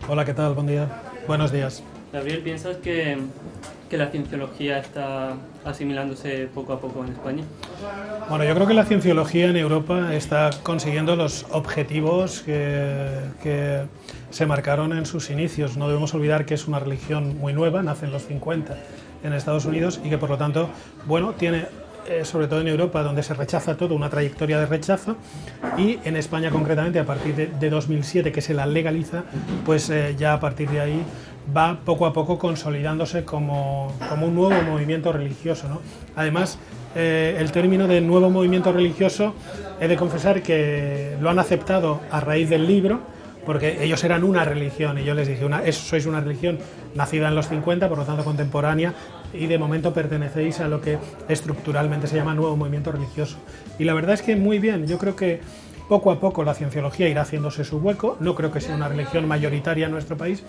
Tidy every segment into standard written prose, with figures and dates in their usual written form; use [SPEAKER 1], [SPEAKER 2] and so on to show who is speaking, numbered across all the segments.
[SPEAKER 1] Hola, ¿qué tal? Buen día. Buenos días.
[SPEAKER 2] Gabriel, ¿piensas que la cienciología está asimilándose poco a poco en España?
[SPEAKER 1] Bueno, yo creo que la cienciología en Europa está consiguiendo los objetivos que se marcaron en sus inicios. No debemos olvidar que es una religión muy nueva, nace en los 50 en Estados Unidos y que por lo tanto, bueno, tiene, sobre todo en Europa, donde se rechaza todo, una trayectoria de rechazo, y en España concretamente a partir de 2007, que se la legaliza, pues ya a partir de ahí va poco a poco consolidándose como un nuevo movimiento religioso, ¿no? Además, el término de nuevo movimiento religioso, he de confesar que lo han aceptado a raíz del libro, porque ellos eran una religión y yo les dije, sois una religión nacida en los 50, por lo tanto contemporánea, y de momento pertenecéis a lo que estructuralmente se llama nuevo movimiento religioso. Y la verdad es que muy bien, yo creo que poco a poco la cienciología irá haciéndose su hueco, no creo que sea una religión mayoritaria en nuestro país,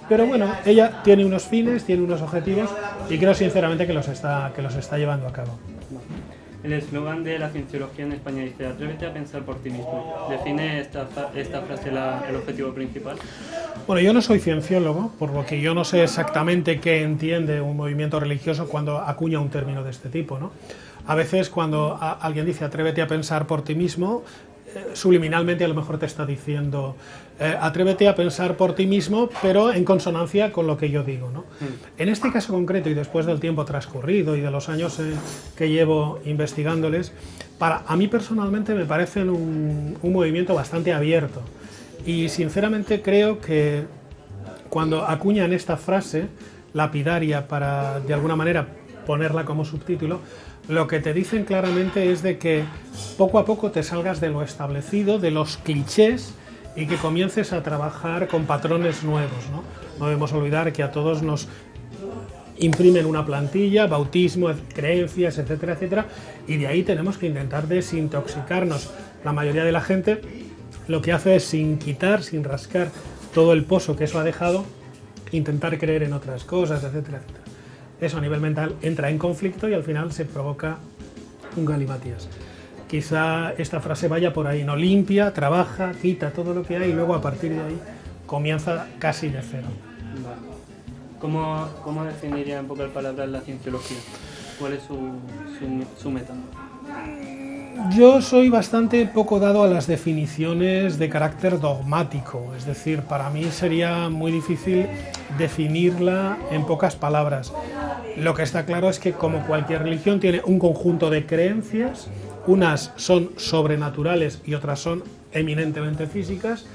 [SPEAKER 1] pero bueno, ella tiene unos fines, tiene unos objetivos y creo sinceramente que los está llevando a cabo.
[SPEAKER 2] El eslogan de la cienciología en España dice: atrévete a pensar por ti mismo. ¿Define esta frase el objetivo principal?
[SPEAKER 1] Bueno, yo no soy cienciólogo, por lo que yo no sé exactamente qué entiende un movimiento religioso cuando acuña un término de este tipo, ¿no? A veces cuando alguien dice atrévete a pensar por ti mismo, subliminalmente a lo mejor te está diciendo atrévete a pensar por ti mismo, pero en consonancia con lo que yo digo, ¿no? En este caso concreto, y después del tiempo transcurrido y de los años que llevo investigándoles, a mí personalmente me parecen un movimiento bastante abierto, y sinceramente creo que cuando acuñan esta frase lapidaria para de alguna manera ponerla como subtítulo, lo que te dicen claramente es de que poco a poco te salgas de lo establecido, de los clichés, y que comiences a trabajar con patrones nuevos, ¿no? No debemos olvidar que a todos nos imprimen una plantilla, bautismo, creencias, etcétera, etcétera, y de ahí tenemos que intentar desintoxicarnos. La mayoría de la gente lo que hace es, sin quitar, sin rascar todo el pozo que eso ha dejado, intentar creer en otras cosas, etcétera, etcétera. Eso a nivel mental entra en conflicto y al final se provoca un galimatías. Quizá esta frase vaya por ahí, no limpia, trabaja, quita todo lo que hay y luego a partir de ahí comienza casi de cero.
[SPEAKER 2] Vale. ¿Cómo definiría en pocas palabras la cienciología? ¿Cuál es su método?
[SPEAKER 1] Yo soy bastante poco dado a las definiciones de carácter dogmático, es decir, para mí sería muy difícil definirla en pocas palabras. Lo que está claro es que, como cualquier religión, tiene un conjunto de creencias, unas son sobrenaturales y otras son eminentemente físicas.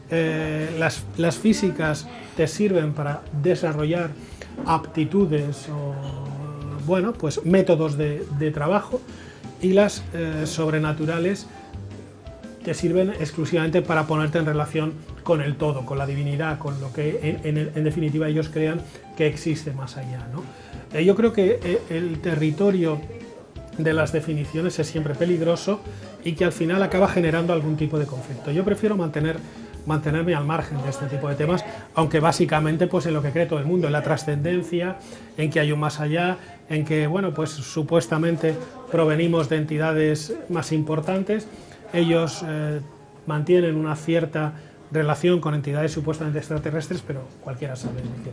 [SPEAKER 1] Las físicas te sirven para desarrollar aptitudes o, bueno, pues métodos de trabajo, y las sobrenaturales te sirven exclusivamente para ponerte en relación con el todo, con la divinidad, con lo que en definitiva ellos crean que existe más allá, ¿no? Yo creo que el territorio de las definiciones es siempre peligroso y que al final acaba generando algún tipo de conflicto. Yo prefiero mantenerme al margen de este tipo de temas, aunque básicamente pues en lo que cree todo el mundo, en la trascendencia, en que hay un más allá, en que, bueno, pues supuestamente provenimos de entidades más importantes. Ellos mantienen una cierta relación con entidades supuestamente extraterrestres, pero cualquiera sabe que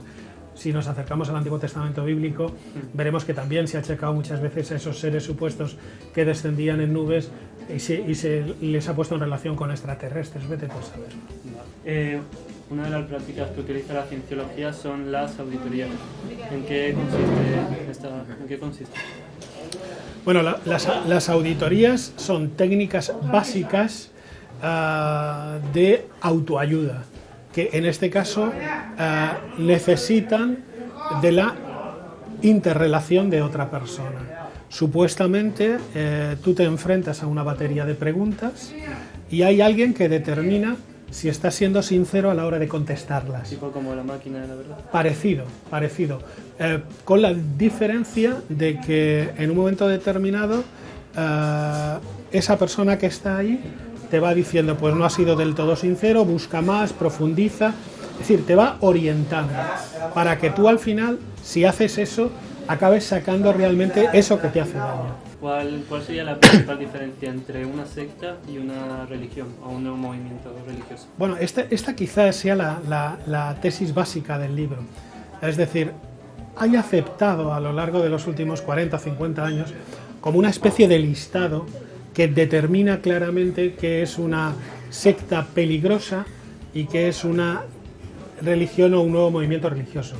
[SPEAKER 1] si nos acercamos al Antiguo Testamento bíblico, veremos que también se ha achacado muchas veces a esos seres supuestos que descendían en nubes y se les ha puesto en relación con extraterrestres. Vete tú a saber.
[SPEAKER 2] Una de las prácticas que utiliza la cienciología son las auditorías. ¿En qué consiste?
[SPEAKER 1] Bueno, las auditorías son técnicas básicas de autoayuda, que en este caso necesitan de la interrelación de otra persona. Supuestamente tú te enfrentas a una batería de preguntas y hay alguien que determina si estás siendo sincero a la hora de contestarlas.
[SPEAKER 2] Tipo como la máquina de la verdad.
[SPEAKER 1] Parecido. Con la diferencia de que en un momento determinado esa persona que está ahí te va diciendo, pues no ha sido del todo sincero, busca más, profundiza, es decir, te va orientando para que tú al final, si haces eso, acabes sacando realmente eso que te hace daño.
[SPEAKER 2] ¿Cuál sería la principal diferencia entre una secta y una religión o un nuevo movimiento religioso?
[SPEAKER 1] Bueno, esta quizás sea la tesis básica del libro. Es decir, hay aceptado a lo largo de los últimos 40 o 50 años como una especie de listado que determina claramente qué es una secta peligrosa y qué es una religión o un nuevo movimiento religioso.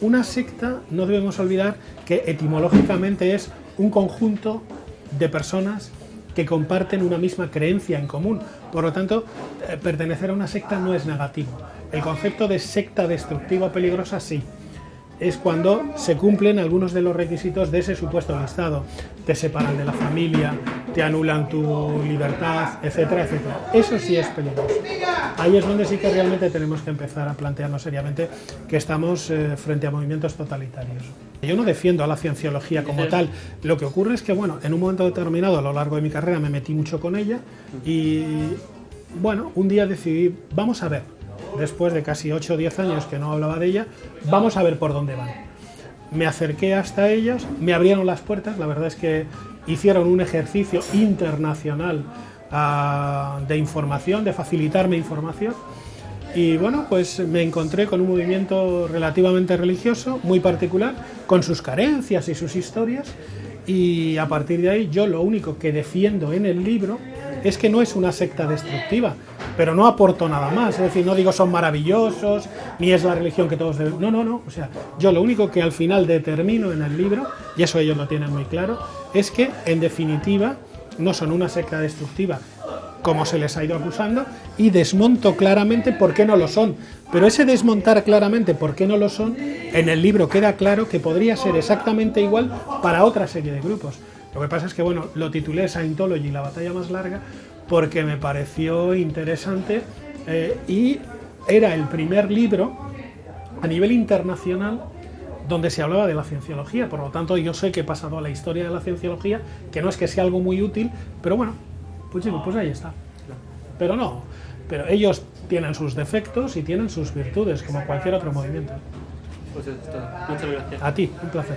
[SPEAKER 1] Una secta, no debemos olvidar que etimológicamente es un conjunto de personas que comparten una misma creencia en común. Por lo tanto, pertenecer a una secta no es negativo. El concepto de secta destructiva o peligrosa sí. Es cuando se cumplen algunos de los requisitos de ese supuesto listado. Te separan de la familia, te anulan tu libertad, etcétera, etcétera. Eso sí es peligroso. Ahí es donde sí que realmente tenemos que empezar a plantearnos seriamente que estamos frente a movimientos totalitarios. Yo no defiendo a la cienciología como tal. Lo que ocurre es que, bueno, en un momento determinado a lo largo de mi carrera me metí mucho con ella y, bueno, un día decidí, vamos a ver, después de casi 8 o 10 años que no hablaba de ella, vamos a ver por dónde van. Me acerqué hasta ellos, me abrieron las puertas, la verdad es que hicieron un ejercicio internacional de información, de facilitarme información, y bueno, pues me encontré con un movimiento relativamente religioso, muy particular, con sus carencias y sus historias, y a partir de ahí yo lo único que defiendo en el libro es que no es una secta destructiva, pero no aporto nada más, es decir, no digo son maravillosos, ni es la religión que todos deben... No, o sea, yo lo único que al final determino en el libro, y eso ellos lo tienen muy claro, es que, en definitiva, no son una secta destructiva, como se les ha ido acusando, y desmonto claramente por qué no lo son. Pero ese desmontar claramente por qué no lo son, en el libro queda claro que podría ser exactamente igual para otra serie de grupos. Lo que pasa es que, bueno, lo titulé Scientology, la batalla más larga, porque me pareció interesante y era el primer libro a nivel internacional donde se hablaba de la cienciología. Por lo tanto, yo sé que he pasado a la historia de la cienciología, que no es que sea algo muy útil, pero bueno, pues chicos, pues ahí está. Pero no, pero ellos tienen sus defectos y tienen sus virtudes, como cualquier otro movimiento.
[SPEAKER 2] Pues eso está. Muchas gracias.
[SPEAKER 1] A ti, un placer.